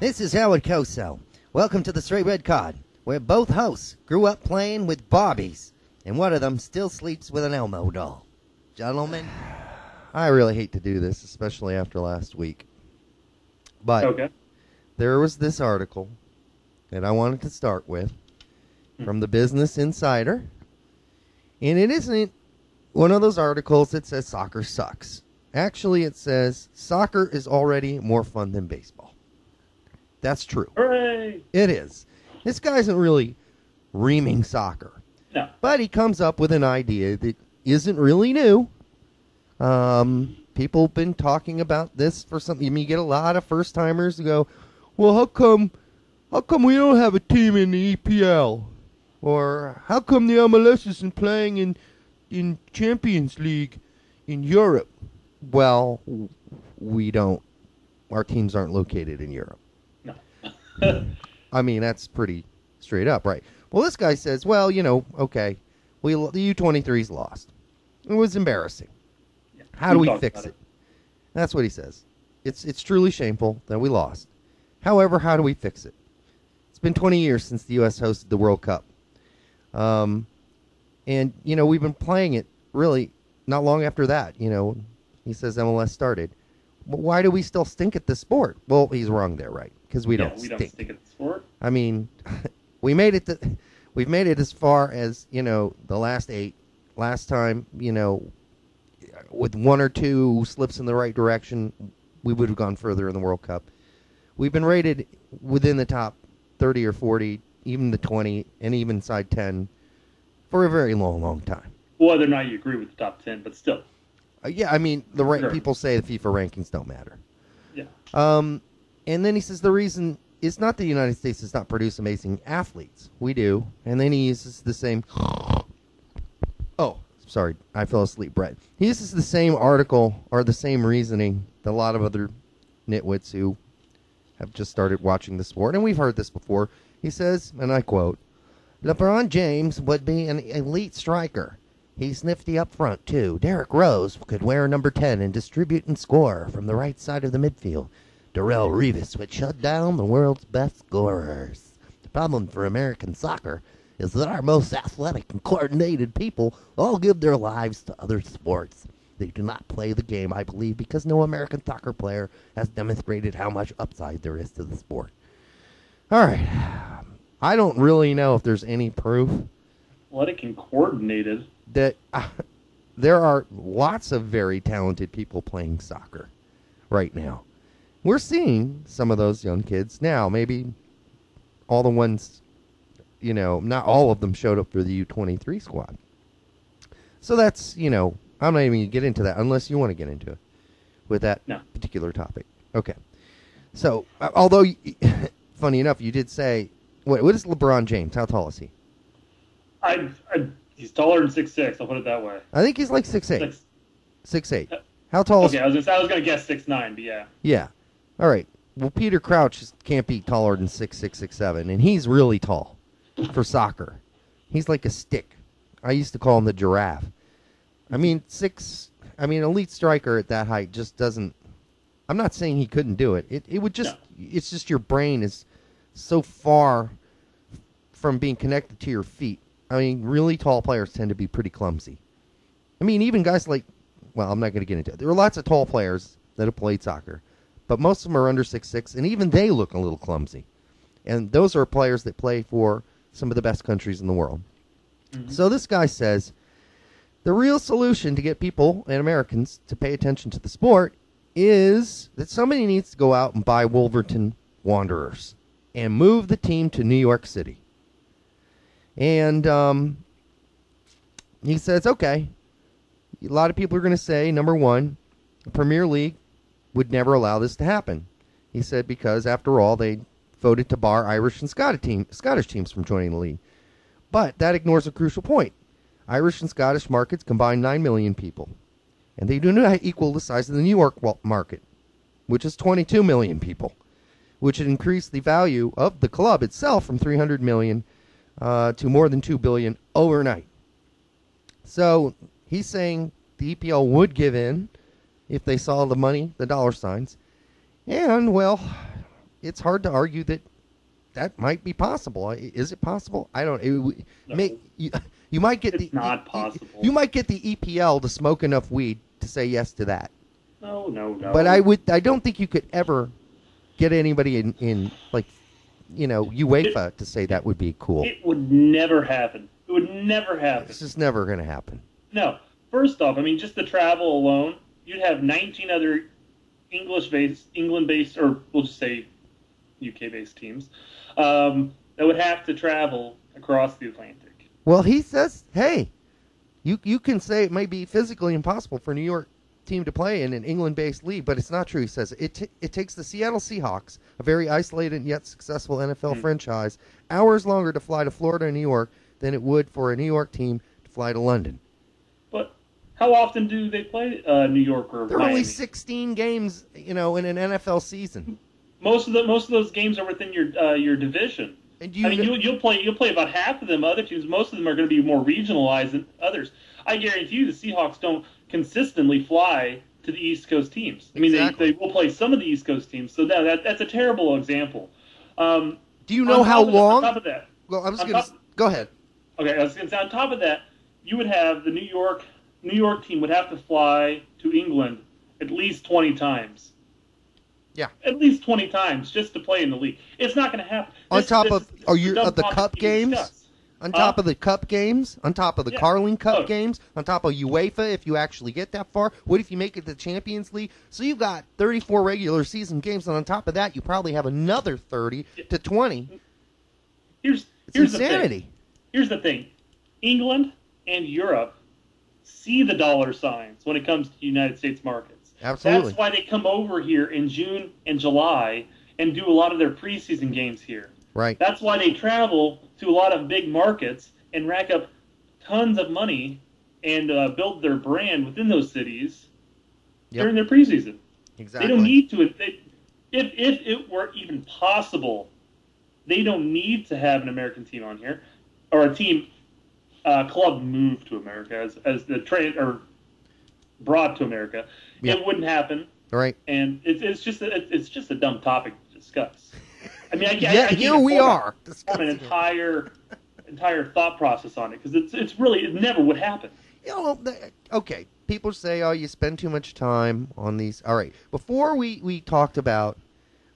This is Howard Cosell. Welcome to the Straight Red Cod, where both hosts grew up playing with Barbies, and one of them still sleeps with an Elmo doll. Gentlemen, I really hate to do this, especially after last week. But there was this article that I wanted to start with from the Business Insider, and it isn't one of those articles that says soccer sucks. Actually, it says soccer is already more fun than baseball. That's true. Hooray! It is. This guy isn't really reaming soccer. No. But he comes up with an idea that isn't really new. People have been talking about this for something. I mean, you get a lot of first-timers who go, well, how come we don't have a team in the EPL? Or how come the MLS isn't playing in Champions League in Europe? Well, we don't. Our teams aren't located in Europe. No. I mean, that's pretty straight up, right? Well, this guy says, well, okay, the U23's lost. It was embarrassing. Yeah, how do we fix it? That's what he says. It's truly shameful that we lost. However, how do we fix it? It's been 20 years since the U.S. hosted the World Cup. And, we've been playing it really not long after that. He says MLS started. But why do we still stink at the sport? Well, he's wrong there, right? Because we don't stink. Don't stink at the sport. I mean, we've made it as far as, the last 8. Last time, with 1 or 2 slips in the right direction, we would have gone further in the World Cup. We've been rated within the top 30 or 40, even the 20, and even side 10 for a very long, long time. Whether or not you agree with the top 10, but still. Yeah, I mean, people say the FIFA rankings don't matter. Yeah. And then he says the reason is not the United States does not produce amazing athletes. We do. And then he uses the same... Oh, sorry. I fell asleep, Brett. He uses the same article or the same reasoning that a lot of other nitwits who have just started watching the sport. And we've heard this before. He says, and I quote, LeBron James would be an elite striker. He's nifty up front, too. Derrick Rose could wear number 10 and distribute and score from the right side of the midfield. Darrell Revis would shut down the world's best scorers. The problem for American soccer is that our most athletic and coordinated people all give their lives to other sports. They do not play the game, I believe, because no American soccer player has demonstrated how much upside there is to the sport. All right. I don't really know if there's any proof. Athletic and coordinated. That there are lots of very talented people playing soccer right now. We're seeing some of those young kids now. Maybe all the ones, not all of them showed up for the U23 squad. So that's, I'm not even going to get into that unless you want to get into it with that particular topic. Okay. So, although, funny enough, you did say, what is LeBron James? How tall is he? He's taller than 6'6", I'll put it that way. I think he's like 6'8". 6'8". How tall is... Okay, I was going to guess 6'9", but yeah. Yeah. All right. Well, Peter Crouch can't be taller than 6'6", 6'7", and he's really tall for soccer. He's like a stick. I used to call him the giraffe. I mean, elite striker at that height just doesn't... I'm not saying he couldn't do it. It would just... No. It's just your brain is so far from being connected to your feet. I mean, really tall players tend to be pretty clumsy. I mean, even guys like... Well, I'm not going to get into it. There are lots of tall players that have played soccer, but most of them are under 6'6", and even they look a little clumsy. And those are players that play for some of the best countries in the world. Mm-hmm. So this guy says, the real solution to get people and Americans to pay attention to the sport is that somebody needs to go out and buy Wolverhampton Wanderers and move the team to New York City. And he says, okay, a lot of people are going to say, number one, the Premier League would never allow this to happen. He said because, after all, they voted to bar Irish and Scottish teams from joining the league. But that ignores a crucial point. Irish and Scottish markets combine 9 million people, and they do not equal the size of the New York market, which is 22 million people, which would increase the value of the club itself from 300 million to more than 2 billion overnight. So he's saying the EPL would give in if they saw the money, the dollar signs. And, well, it's hard to argue that might be possible. Is it possible? I don't. No. You might get It's not possible. You might get the EPL to smoke enough weed to say yes to that. No. But I don't think you could ever get anybody in like, UEFA to say that would be cool. It would never happen. It would never happen. It's just never going to happen. No. First off, I mean, just the travel alone, you'd have 19 other England-based, or we'll just say UK-based teams that would have to travel across the Atlantic. Well, he says, hey, you can say it may be physically impossible for a New York team to play in an England-based league, but it's not true. He says it takes the Seattle Seahawks, a very isolated yet successful NFL franchise, hours longer to fly to Florida and New York than it would for a New York team to fly to London. But how often do they play New York or There are Miami? only 16 games, in an NFL season. Most of those games are within your division. And you'll play about half of them. Other teams, most of them are going to be more regionalized than others. I guarantee you, the Seahawks don't consistently fly to the East Coast teams. I mean, Exactly. they will play some of the East Coast teams. So that's a terrible example. Do you know how long? On top of that, Well, I'm just going to go ahead. okay, I was going to say on top of that, you would have the New York team would have to fly to England at least 20 times. Yeah. At least 20 times just to play in the league. It's not going to happen. On top of the Cup games? On top of the Cup games? On top of the Carling Cup games? On top of UEFA, if you actually get that far? What if you make it to the Champions League? So you've got 34 regular season games, and on top of that, you probably have another 30 to 20. Here's insanity. Here's the thing. England and Europe see the dollar signs when it comes to the United States markets. Absolutely. That's why they come over here in June and July and do a lot of their preseason games here. Right. That's why they travel to a lot of big markets and rack up tons of money and build their brand within those cities during their preseason. Exactly. They don't need to. If it were even possible, they don't need to have an American team on here or a team club move to America as the trade or brought to America. Yep. It wouldn't happen. Right. And it's just a dumb topic to discuss. I mean, here we are discussing an entire thought process on it because it never would happen. Okay. People say, oh, you spend too much time on these. All right. Before we talked about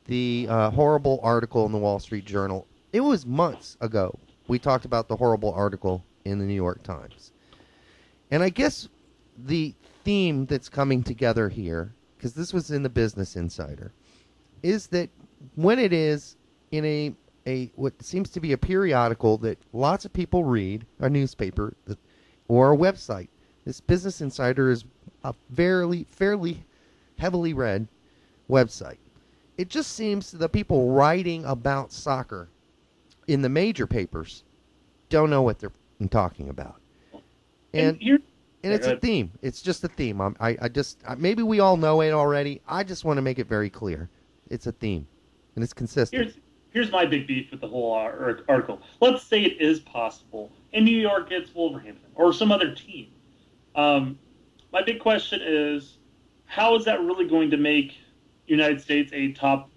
the horrible article in the Wall Street Journal, it was months ago. We talked about the horrible article in the New York Times. And I guess the theme that's coming together here, because this was in the Business Insider, is that when it is in a what seems to be a periodical that lots of people read, a newspaper or a website, this Business Insider is a fairly heavily read website. It just seems the people writing about soccer in the major papers don't know what they're talking about. And it's a theme. It's just a theme. Maybe we all know it already. I just want to make it very clear. It's a theme, and it's consistent. Here's my big beef with the whole article. Let's say it is possible, and New York gets Wolverhampton or some other team. My big question is, how is that really going to make United States a top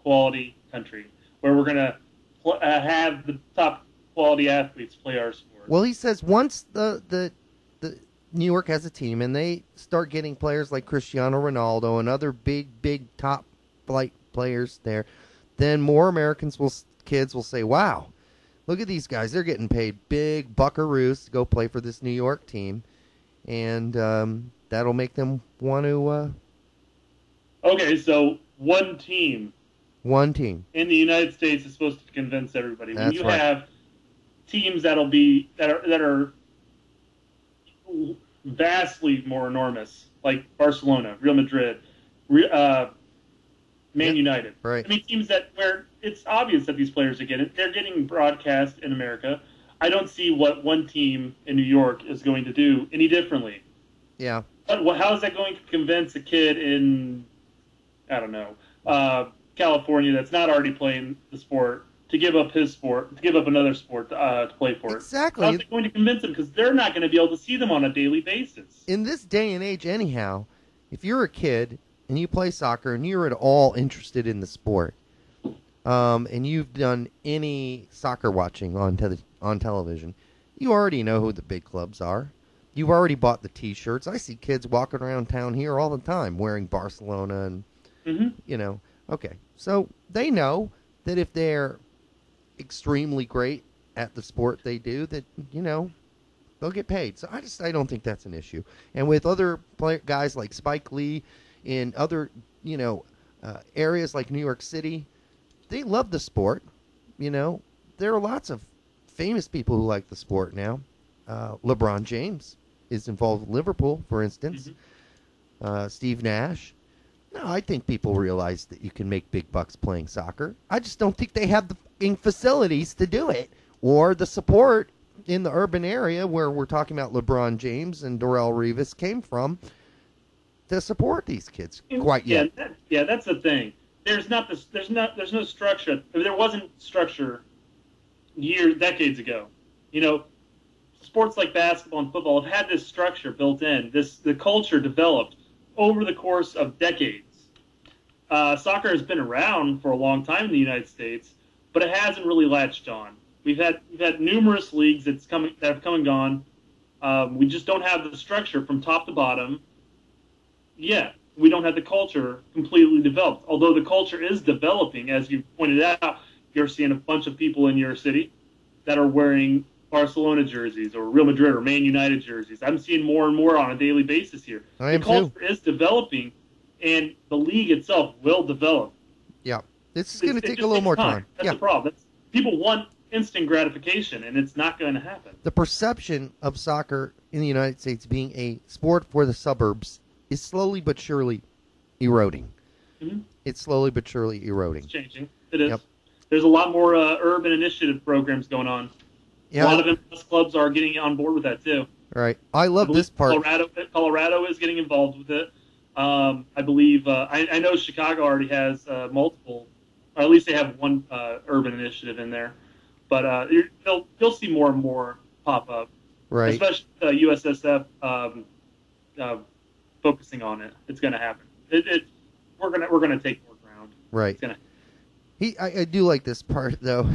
quality country where we're going to have the top quality athletes play our sport? Well, he says once the New York has a team and they start getting players like Cristiano Ronaldo and other big top flight players there, then more kids will say, wow, look at these guys. They're getting paid big buckaroos to go play for this New York team. And that'll make them want to... Okay, so one team in the United States is supposed to convince everybody. When That's you right. have teams that are vastly more enormous, like Barcelona, Real Madrid, Man United. Right. I mean, teams where it's obvious that these players they're getting broadcast in America. I don't see what one team in New York is going to do any differently. Yeah. But how is that going to convince a kid in, I don't know, California that's not already playing the sport to give up his sport, to give up another sport to play for it? Exactly. How's it going to convince them? Because they're not going to be able to see them on a daily basis. In this day and age, anyhow, if you're a kid and you play soccer and you're at all interested in the sport, and you've done any soccer watching on television, you already know who the big clubs are. You've already bought the T-shirts. I see kids walking around town here all the time wearing Barcelona and, okay. So they know that if they're extremely great at the sport they do, that, they'll get paid. So I don't think that's an issue. And with other guys like Spike Lee in other, areas like New York City, they love the sport. There are lots of famous people who like the sport now. LeBron James is involved with Liverpool, for instance. Steve Nash. No, I think people realize that you can make big bucks playing soccer. I just don't think they have the facilities to do it or the support in the urban area where we're talking about LeBron James and Darrelle Revis came from to support these kids quite yet. That's the thing. There's no structure. There wasn't structure decades ago. Sports like basketball and football have had this structure built in. The culture developed over the course of decades. Soccer has been around for a long time in the United States, but it hasn't really latched on. We've had numerous leagues that have come and gone. We just don't have the structure from top to bottom. Yeah, we don't have the culture completely developed. Although the culture is developing, as you pointed out, you're seeing a bunch of people in your city that are wearing Barcelona jerseys or Real Madrid or Man United jerseys. I'm seeing more and more on a daily basis here. The culture is developing, and the league itself will develop. Yeah, this is going to take a little more time. That's the problem. People want instant gratification, and it's not going to happen. The perception of soccer in the United States being a sport for the suburbs is slowly but surely eroding. Mm-hmm. It's slowly but surely eroding. It's changing. It is. Yep. There's a lot more urban initiative programs going on. Yeah. A lot of MLS clubs are getting on board with that too. Right. I love this part. Colorado is getting involved with it. I believe I know Chicago already has multiple, or at least they have one urban initiative in there. But you'll see more and more pop up, right? Especially USSF focusing on it. It's going to happen. We're gonna take more ground. Right. I do like this part though.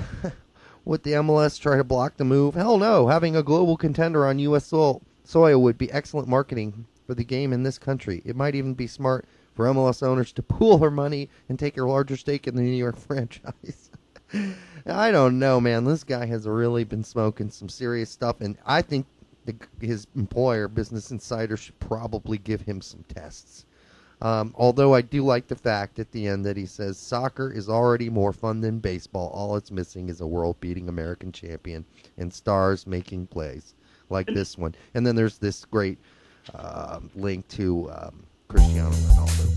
Would the MLS try to block the move? Hell no. Having a global contender on U.S. soil would be excellent marketing for the game in this country. It might even be smart for MLS owners to pool their money and take a larger stake in the New York franchise. I don't know, man. This guy has really been smoking some serious stuff, and I think his employer, Business Insider, should probably give him some tests. Although I do like the fact at the end that he says soccer is already more fun than baseball. All it's missing is a world-beating American champion and stars making plays like this one. And then there's this great link to Cristiano Ronaldo.